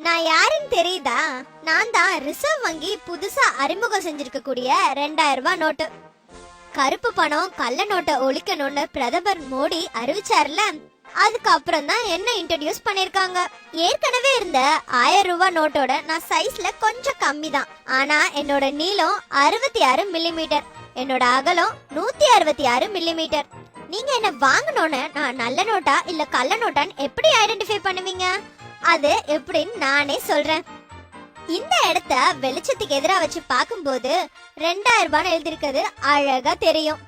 நான் யாருன்னு தெரியுதா? நான் தான் ரிசர்வ் வங்கி புதுசா அறிமுகம் செஞ்சிருக்க கூடிய 2000 ரூபாய் நோட்டு. கருப்பு பணம் கள்ள நோட்டை ஒழிக்கணும்னு பிரதமர் மோடி அறிவிச்சார்ல, அதுக்கப்புறம் தான் என்ன இன்ட்ரோடியூஸ் பண்ணிருக்காங்க. ஏற்கனவே இருந்த 1000 ரூபாய் நோட்டோட நான் சைஸ்ல கொஞ்சம் கம்மி தான். ஆனா என்னோட நீளம் 66 மில்லிமீட்டர், என்னோட அகலம் 166 மில்லிமீட்டர். நீங்க என்ன வாங்கணும்னு நான் நல்ல நோட்டா இல்ல கள்ள நோட்டான்னு எப்படி ஐடென்டிஃபை பண்ணுவீங்க? அது எப்படின்னு நானே சொல்றேன். இந்த இடத்த வெளிச்சத்துக்கு எதிரா வச்சு பார்க்கும்போது 2000 ரூபாய் எழுதிருக்கிறது அழகா தெரியும்.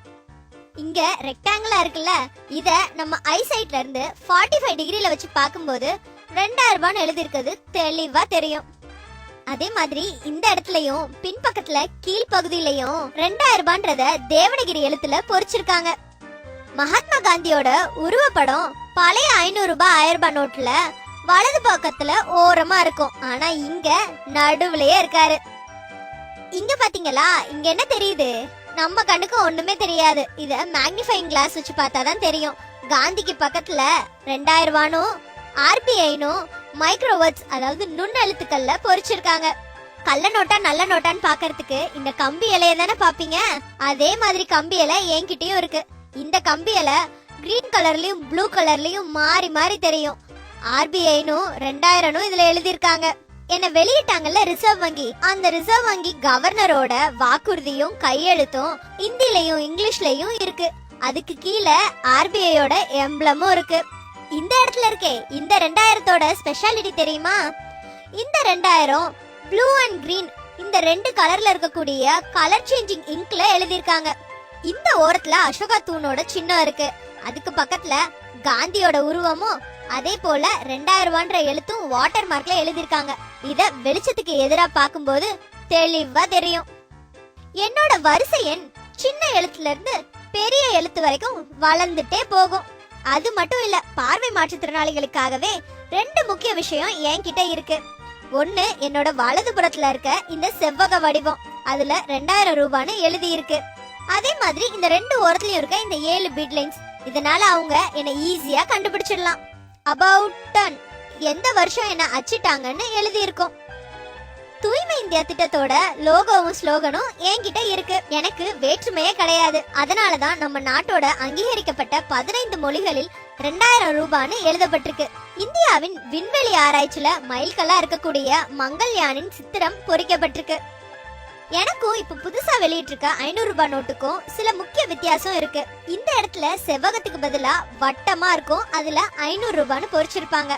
இங்க ரெக்டாங்கிளா இருக்குல்ல, இத நம்ம ஐசைட்ல இருந்து 45 டிகிரில வச்சு பார்க்கும்போது 2000 ரூபாய் எழுதிருக்கிறது தெளிவா தெரியும். அதே மாதிரி இந்த இடத்துலயும் பின்பக்கத்துல கீழ்பகுதியிலையும் 2000 ரூபான்றத தேவனகிரி எழுத்துல பொறிச்சிருக்காங்க. மகாத்மா காந்தியோட உருவப்படம் பழைய 500 ரூபாய் 1000 ரூபாய் நோட்ல வலது பக்கத்துல ஓரமா இருக்கும். ஆனா இங்க நடுவுலயே இருக்காரு. இங்க பாத்தீங்களா, இங்க என்ன தெரியுது? நம்ம கண்ணுக்கு ஒண்ணுமே தெரியாது. இத மேக்னிஃபைங் கிளாஸ் வச்சு பார்த்தாதான் தெரியும். காந்திக்கு பக்கத்துல 2000 ரூபாயும் ஆர்பிஐனும் மைக்ரோவேர்ட்ஸ் அதாவது நுண்ணெழுத்துக்கள்ல பொறிச்சிருக்காங்க. கள்ள நோட்டா நல்ல நோட்டான்னு பாக்கிறதுக்கு இந்த கம்பி இலைய தானே பாப்பீங்க. அதே மாதிரி கம்பி இலை என்கிட்டயும் இருக்கு. இந்த கம்பி இலை கிரீன் கலர்லயும் ப்ளூ கலர்லயும் மாறி மாறி தெரியும். ஆர்பிஐனும் 2000 இதுல எழுதிருக்காங்க. என்ன வெளியிட்டாங்கல்ல ரிசர்வ் வங்கி, அந்த ரிசர்வ் வங்கி கவர்னரோட வாக்குறுதியும் கையெழுத்தும் ஹிந்திலயும் இங்கிலீஷ்லயும் இருக்கு. அதுக்கு கீழே ஆர்பிஐயோட எம்ப்ளமும் இருக்கு. இந்த இடத்துல இருக்கே இந்த 2000தோட ஸ்பெஷாலிட்டி தெரியுமா? இந்த 2000 ப்ளூ அண்ட் கிரீன் இந்த ரெண்டு கலர்ல இருக்கக்கூடிய கலர் சேஞ்சிங் இங்க்ல எழுதிருக்காங்க. இந்த ஓரத்துல அசோகா தூணோட சின்னம் இருக்கு. அதுக்கு பக்கத்துல காந்தியோட உருவமும் அதே போல 2000 ரூபான்ற எழுத்தும் வாட்டர் மார்க்ல எழுதிருக்காங்க. இத வெளிச்சத்துக்கு எதிரா பார்க்கும்போது தெளிவா தெரியும். என்னோட வரிசை எண் சின்ன எழுத்துல இருந்து பெரிய எழுத்து வரைக்கும் வளர்ந்துட்டே போகும். அது மட்டும் இல்ல, பார்வை மாற்றுத்திறனாளிகளுக்காகவே 2 முக்கிய விஷயம் என்கிட்ட இருக்கு. ஒண்ணு, என்னோட வலது புறத்துல இருக்க இந்த செவ்வக வடிவம், அதுல 2000 ரூபான்னு எழுதி இருக்கு. அதே மாதிரி இந்த 2 ஓரத்துலயும் இருக்க இந்த 7 பீட் லைன்ஸ், இதனால அவங்க என்ன ஈஸியா கண்டுபிடிச்சிடலாம். அபவுட் டன் எந்த வருஷம் என்ன அச்சிட்டாங்கன்னு எழுதி இருக்கும். தூய்மை இந்தியா திட்டத்தோட லோகோவும் ஸ்லோகனும் என்கிட்ட இருக்கு. எனக்கு வேற்றுமையே கிடையாது. அதனாலதான் நம்ம நாட்டோட அங்கீகரிக்கப்பட்ட 15 மொழிகளில் 2000 ரூபான்னு எழுதப்பட்டிருக்கு. இந்தியாவின் விண்வெளி ஆராய்ச்சியில மைல்கல்லா இருக்கக்கூடிய மங்கள்யானின் சித்திரம் பொறிக்கப்பட்டிருக்கு. எனக்கும் இப்ப புதுசா வெளியிட்டிருக்க 500 ரூபாய் நோட்டுக்கும் சில முக்கிய வித்தியாசம் இருக்கு. இந்த இடத்துல செவ்வகத்துக்கு பதிலா வட்டமா இருக்கும், அதுல 500 ரூபான்னு பொறிச்சிருப்பாங்க.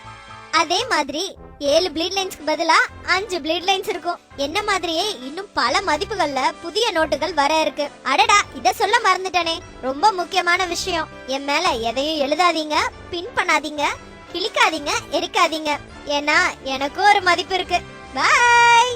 அதே மாதிரி 7 ப்ளீட் லைன்ஸ்க்கு பதிலா 5 ப்ளீட் லைன்ஸ் இருக்கும். என்ன மாதிரியே இன்னும் பல மதிப்புகள்ல புதிய நோட்டுகள் வர இருக்கு. அடடா, இத சொல்ல மறந்துட்டனே, ரொம்ப முக்கியமான விஷயம். என் மேல எதையும் எழுதாதீங்க, பின் பண்ணாதீங்க, கிளிக்காதீங்க, எரிக்காதீங்க. ஏன்னா எனக்கும் ஒரு மதிப்பு இருக்கு. பாய்.